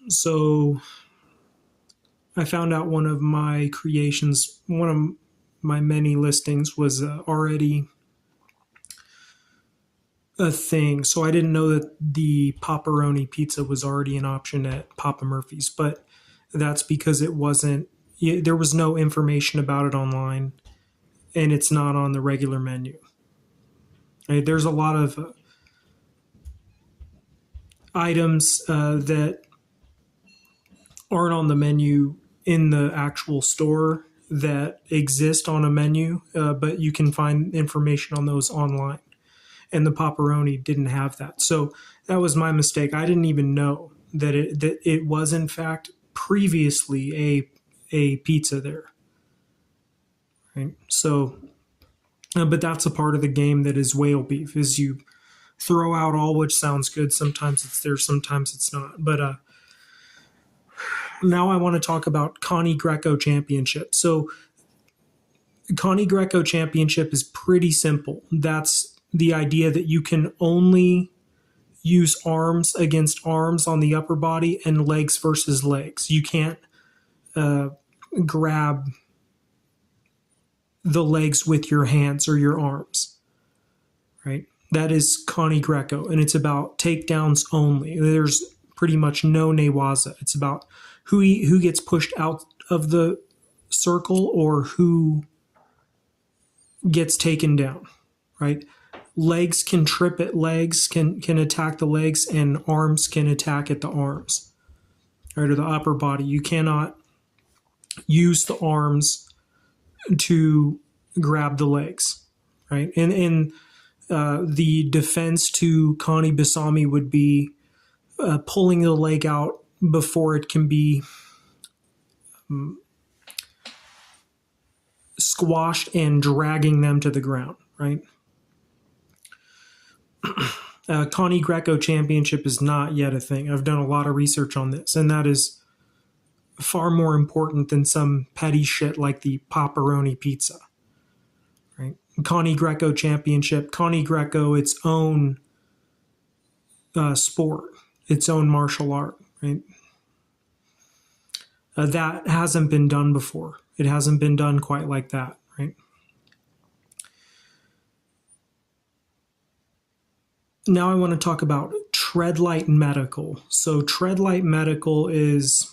So I found out one of my creations, one of my many listings was already a thing. So I didn't know that the pepperoni pizza was already an option at Papa Murphy's, but that's because it wasn't, there was no information about it online and it's not on the regular menu. Right? There's a lot of items that aren't on the menu in the actual store that exist on a menu, but you can find information on those online. And the pepperoni didn't have that, so that was my mistake. I didn't even know that it was in fact previously a pizza there. Right, so but that's a part of the game that is whale beef. Is you throw out all, which sounds good. Sometimes it's there, sometimes it's not. But now I want to talk about Kani Greco Championship. So Kani Greco Championship is pretty simple. That's the idea that you can only use arms against arms on the upper body and legs versus legs. You can't grab the legs with your hands or your arms, right? That is Kani Greco, and it's about takedowns only. There's pretty much no newaza. It's about who gets pushed out of the circle or who gets taken down, right? Legs can trip at legs, can attack the legs, and arms can attack at the arms, right, or the upper body. You cannot use the arms to grab the legs, right? And the defense to Kani Basami would be pulling the leg out before it can be squashed and dragging them to the ground, right? Kani Greco Championship is not yet a thing. I've done a lot of research on this, and that is far more important than some petty shit like the pepperoni pizza. Right? Kani Greco Championship, Kani Greco, its own sport, its own martial art. Right? That hasn't been done before. It hasn't been done quite like that. Right? Now I want to talk about Treadlight Medical. So Treadlight Medical is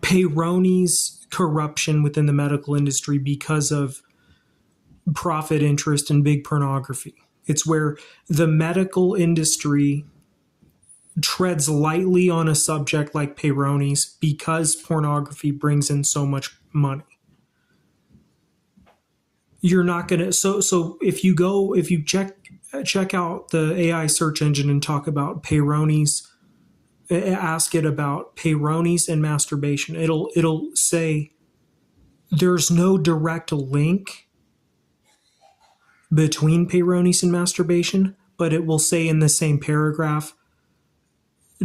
Peyronie's corruption within the medical industry because of profit interest and big pornography. It's where the medical industry treads lightly on a subject like Peyronie's because pornography brings in so much money. You're not gonna so if you check out the AI search engine and talk about Peyronie's, ask it about Peyronie's and masturbation. It'll say there's no direct link between Peyronie's and masturbation, but it will say in the same paragraph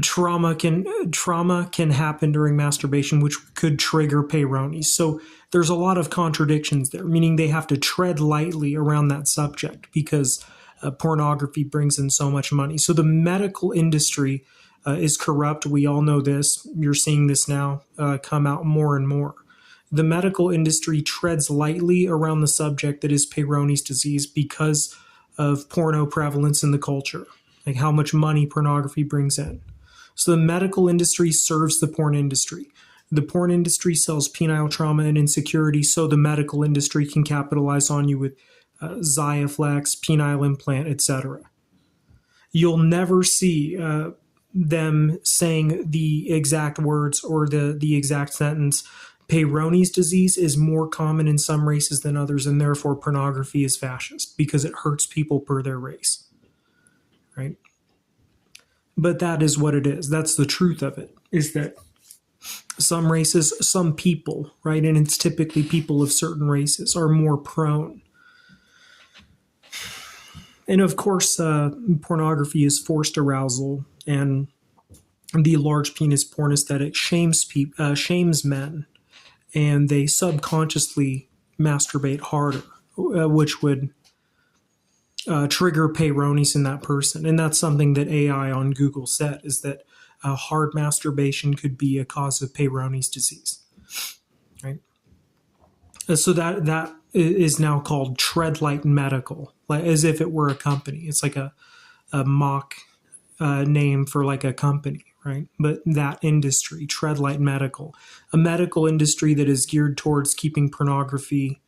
trauma can happen during masturbation, which could trigger Peyronie's. So there's a lot of contradictions there, meaning they have to tread lightly around that subject because pornography brings in so much money. So the medical industry is corrupt. We all know this. You're seeing this now come out more and more. The medical industry treads lightly around the subject that is Peyronie's disease because of porno prevalence in the culture, like how much money pornography brings in. So the medical industry serves the porn industry. The porn industry sells penile trauma and insecurity, so the medical industry can capitalize on you with Xiaflex, penile implant, etc. You'll never see them saying the exact words or the exact sentence. Peyronie's disease is more common in some races than others, and therefore pornography is fascist because it hurts people per their race. Right? But that is what it is. That's the truth of it, is that some races, some people, right, and it's typically people of certain races, are more prone. And of course, pornography is forced arousal, and the large penis porn aesthetic shames men, and they subconsciously masturbate harder, which would trigger peyronie's in that person. And that's something that AI on Google said, is that hard masturbation could be a cause of Peyronie's disease. Right. So that is now called Treadlight Medical, like as if it were a company. It's like a mock name for like a company, right? But that industry, Treadlight Medical, a medical industry that is geared towards keeping pornography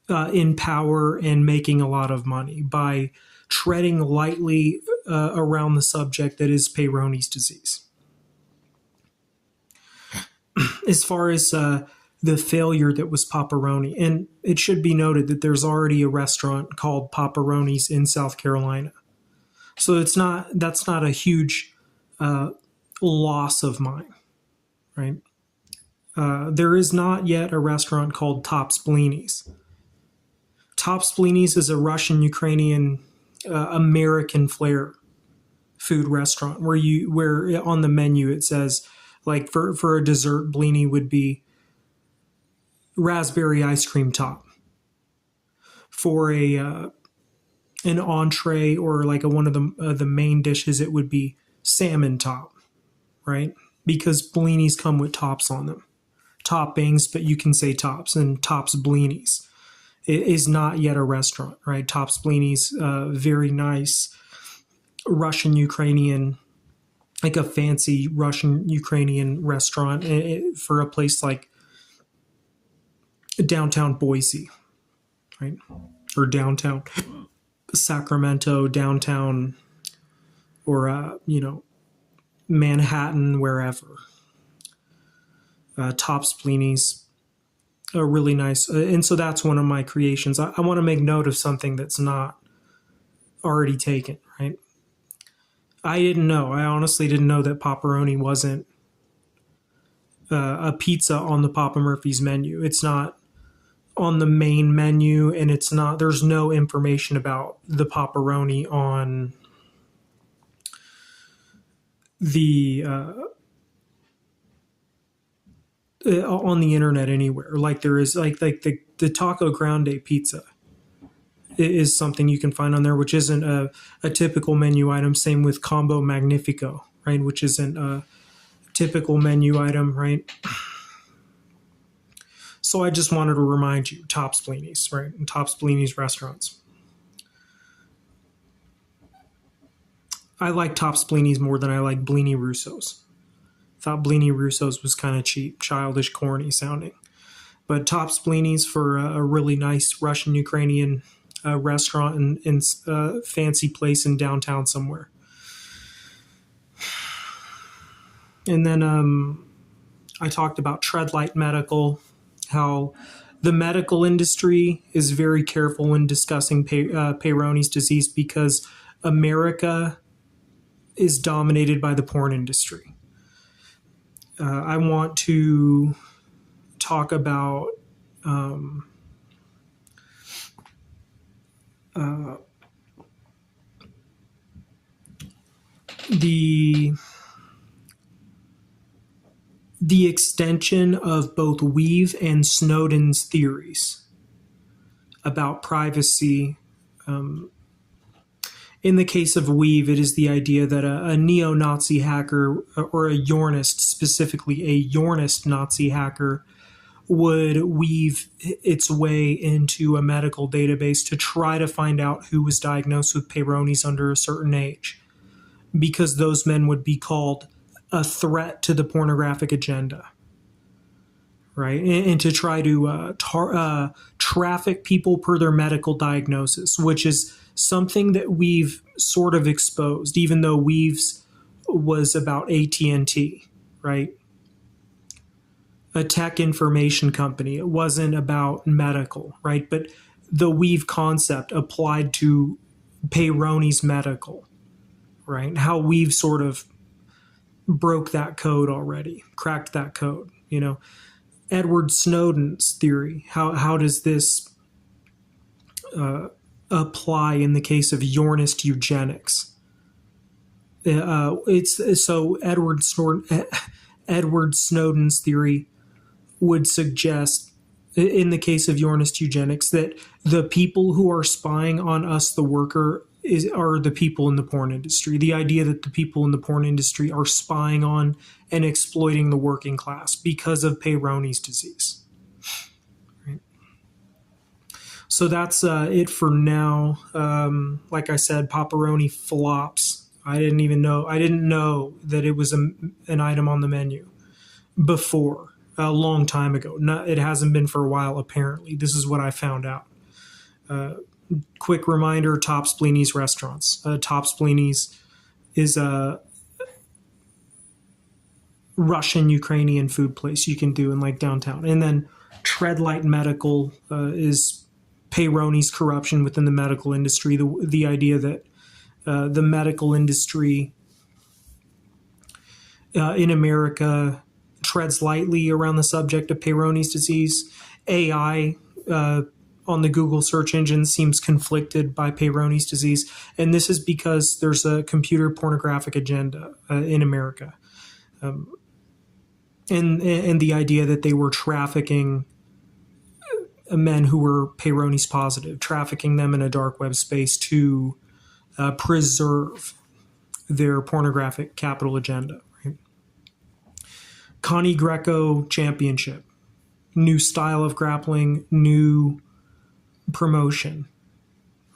in power and making a lot of money by treading lightly around the subject that is Peyronie's disease. As far as the failure that was Paparoni, and it should be noted that there's already a restaurant called Paparoni's in South Carolina, so that's not a huge loss of mine, right? There is not yet a restaurant called Tops Blinis. Tops Blinis is a Russian-Ukrainian American flair food restaurant where on the menu it says, like, for a dessert, blini would be raspberry ice cream top. For an entree or like one of the main dishes, it would be salmon top, right? Because blinis come with tops on them, toppings, but you can say tops. And Tops Blinis it is not yet a restaurant, right? Tops Blinis, very nice Russian Ukrainian, like a fancy Russian Ukrainian restaurant for a place like downtown Boise, right? Or downtown Sacramento, downtown, or Manhattan, wherever. Tops Blinis, really nice, and so that's one of my creations. I want to make note of something that's not already taken, right? I didn't know. I honestly didn't know that pepperoni wasn't a pizza on the Papa Murphy's menu. It's not on the main menu, and it's not. There's no information about the pepperoni on the internet anywhere. Like there is, like the Taco Grande pizza is something you can find on there, which isn't a typical menu item. Same with Combo Magnifico, right? Which isn't a typical menu item, right? So I just wanted to remind you, Tops Blinis, right? And Tops Blinis restaurants. I like Tops Blinis more than I like Blini Russo's. Thought Blini Russo's was kind of cheap, childish, corny sounding. But Tops Blinis for a really nice Russian Ukrainian restaurant in fancy place in downtown somewhere. And then I talked about Treadlight Medical, how the medical industry is very careful when discussing Peyronie's disease because America is dominated by the porn industry. I want to talk about the extension of both Weave and Snowden's theories about privacy. In the case of Weave, it is the idea that a neo-Nazi hacker, or a Yornist, specifically a Yornist Nazi hacker, would weave its way into a medical database to try to find out who was diagnosed with Peyronie's under a certain age, because those men would be called a threat to the pornographic agenda, right? And to try to traffic people per their medical diagnosis, which is something that we've sort of exposed, even though Weave's was about AT&T, right? A tech information company. It wasn't about medical, right? But the Weave concept applied to Peyronie's medical, right? How Weave sort of broke that code already, cracked that code, Edward Snowden's theory. How does this apply in the case of Yornist eugenics? It's so Edward Snowden's theory would suggest in the case of Yornist eugenics, that the people who are spying on us, the worker, are the people in the porn industry. The idea that the people in the porn industry are spying on and exploiting the working class because of Peyronie's disease. Right. So that's it for now. Like I said, pepperoni flops. I didn't know that it was an item on the menu before, a long time ago. It hasn't been for a while, apparently. This is what I found out. Quick reminder, Tops Blinis restaurants. Tops Blinis is a Russian Ukrainian food place you can do in like downtown. And then Treadlight Medical is Peyronie's corruption within the medical industry. The idea that the medical industry in America treads lightly around the subject of Peyronie's disease. AI on the Google search engine seems conflicted by Peyronie's disease, and this is because there's a computer pornographic agenda in America, and the idea that they were trafficking men who were Peyronie's positive, trafficking them in a dark web space to preserve their pornographic capital agenda. Right? Kani Greco Championship, new style of grappling, new promotion,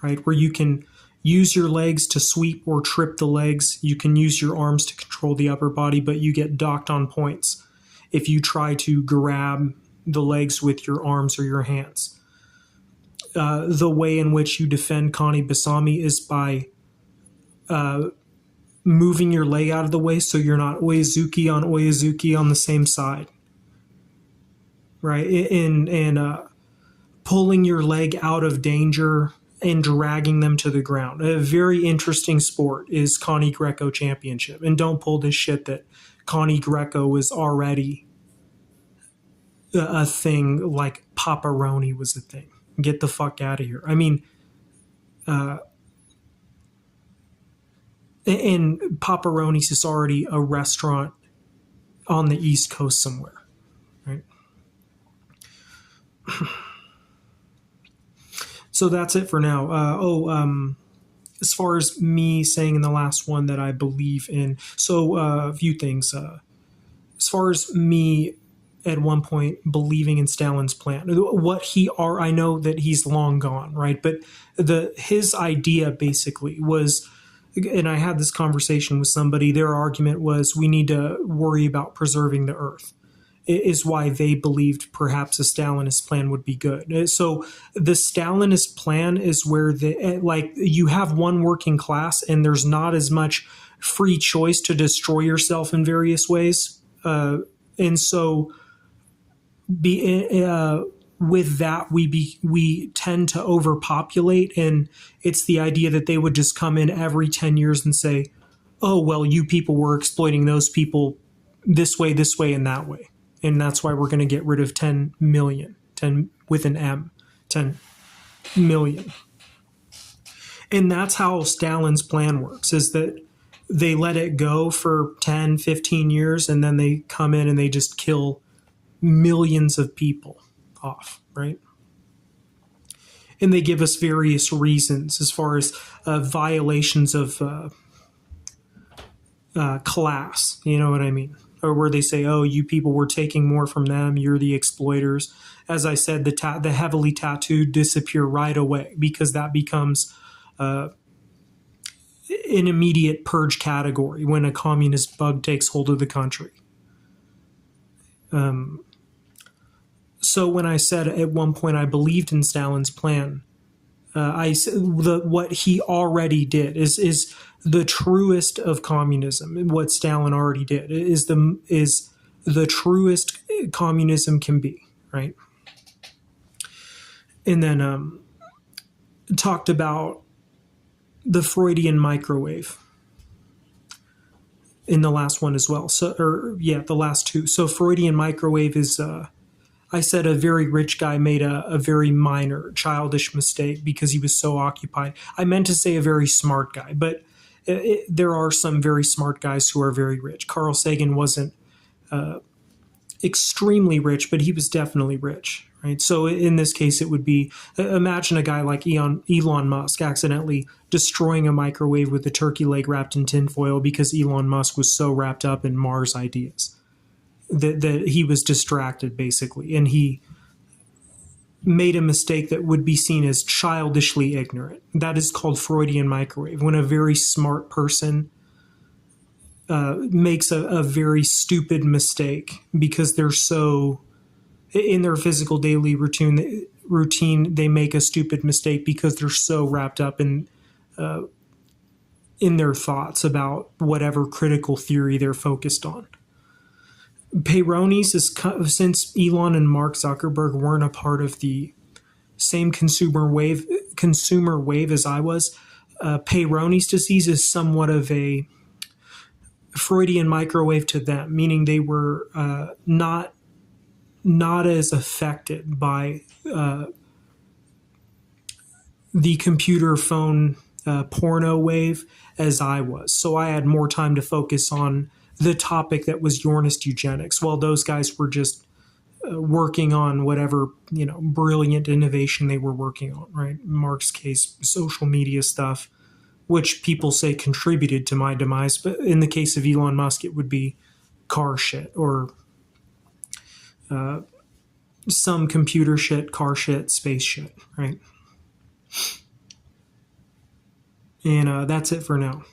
right? Where you can use your legs to sweep or trip the legs. You can use your arms to control the upper body, but you get docked on points if you try to grab the legs with your arms or your hands. The way in which you defend Kani Basami is by moving your leg out of the way so you're not Oyazuki on the same side, right? And pulling your leg out of danger and dragging them to the ground. A very interesting sport is Kani Greco Championship. And don't pull this shit that Kani Greco is already a thing like pepperoni was a thing. Get the fuck out of here. I mean, and Pepperoni's is already a restaurant on the East Coast somewhere, right? So that's it for now. As far as me saying in the last one that I believe in, so a few things. As far as me at one point believing in Stalin's plan, I know that he's long gone, right? But his idea basically was, and I had this conversation with somebody, their argument was we need to worry about preserving the earth, is why they believed perhaps a Stalinist plan would be good. So the Stalinist plan is where you have one working class and there's not as much free choice to destroy yourself in various ways. And so with that, we tend to overpopulate, and it's the idea that they would just come in every 10 years and say, oh, well, you people were exploiting those people this way, and that way. And that's why we're going to get rid of 10 million, 10 with an M, 10 million. And that's how Stalin's plan works, is that they let it go for 10, 15 years, and then they come in and they just kill millions of people off, right? And they give us various reasons as far as violations of class, you know what I mean? Or where they say, oh, you people were taking more from them, you're the exploiters. As I said, the heavily tattooed disappear right away because that becomes an immediate purge category when a communist bug takes hold of the country. So when I said at one point I believed in Stalin's plan, I said what he already did is the truest of communism. What Stalin already did is the truest communism can be, right? And then talked about the Freudian microwave in the last one as well. The last two. So Freudian microwave is, I said a very rich guy made a very minor childish mistake because he was so occupied. I meant to say a very smart guy, but there are some very smart guys who are very rich. Carl Sagan wasn't extremely rich, but he was definitely rich, right? right? So in this case, it would be, imagine a guy like Elon Musk accidentally destroying a microwave with a turkey leg wrapped in tinfoil because Elon Musk was so wrapped up in Mars ideas that he was distracted, basically, and he made a mistake that would be seen as childishly ignorant. That is called Freudian microwave, when a very smart person makes a very stupid mistake because they're so, in their physical daily routine, they make a stupid mistake because they're so wrapped up in their thoughts about whatever critical theory they're focused on. Peyronie's is, since Elon and Mark Zuckerberg weren't a part of the same consumer wave as I was, Peyronie's disease is somewhat of a Freudian microwave to them, meaning they were not as affected by the computer phone porno wave as I was. So I had more time to focus on the topic that was Yornist eugenics, while those guys were just working on whatever, brilliant innovation they were working on, right? In Mark's case, social media stuff, which people say contributed to my demise. But in the case of Elon Musk, it would be car shit or some computer shit, car shit, space shit, right? And that's it for now.